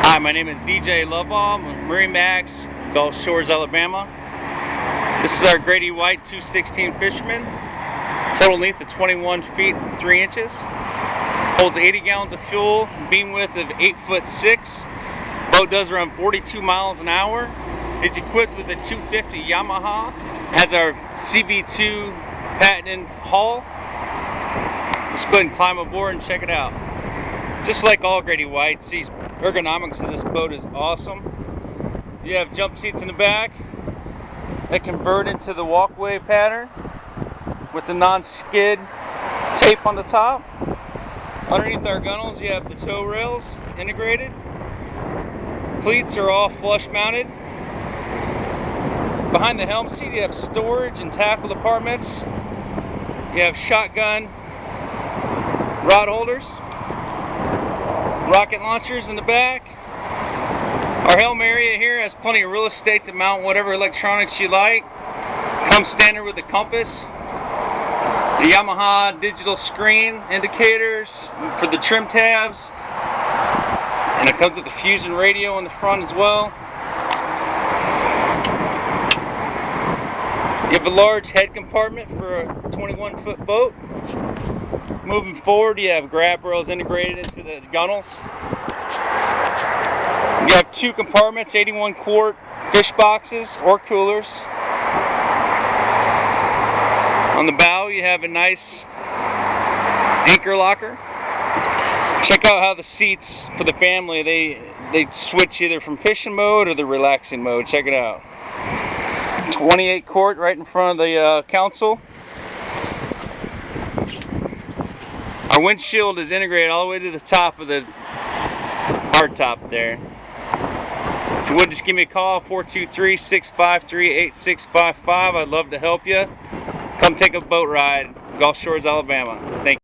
Hi, my name is DJ Lovall. I'm with MarineMax, Gulf Shores, Alabama. This is our Grady-White 216 Fisherman. Total length of 21 feet 3 inches. Holds 80 gallons of fuel, beam width of 8'6". Boat does around 42 miles an hour. It's equipped with a 250 Yamaha. Has our CB2 patented hull. Let's go ahead and climb aboard and check it out. Just like all Grady-Whites, these ergonomics of this boat is awesome. You have jump seats in the back that convert into the walkway pattern with the non-skid tape on the top. Underneath our gunnels you have the tow rails integrated. Cleats are all flush mounted. Behind the helm seat you have storage and tackle departments. You have shotgun rod holders. Rocket launchers in the back. Our helm area here has plenty of real estate to mount whatever electronics you like. Comes standard with the compass, the Yamaha digital screen indicators for the trim tabs, and it comes with the Fusion radio in the front as well. You have a large head compartment for a 21-foot boat. Moving forward, you have grab rails integrated into the gunnels. You have 2 compartments, 81-quart fish boxes or coolers. On the bow, you have a nice anchor locker. Check out how the seats for the family, they switch either from fishing mode or the relaxing mode. Check it out. 28-quart right in front of the console. Our windshield is integrated all the way to the top of the hardtop there. If you would, just give me a call, 423-653-8655. I'd love to help you. Come take a boat ride, Gulf Shores, Alabama. Thank you.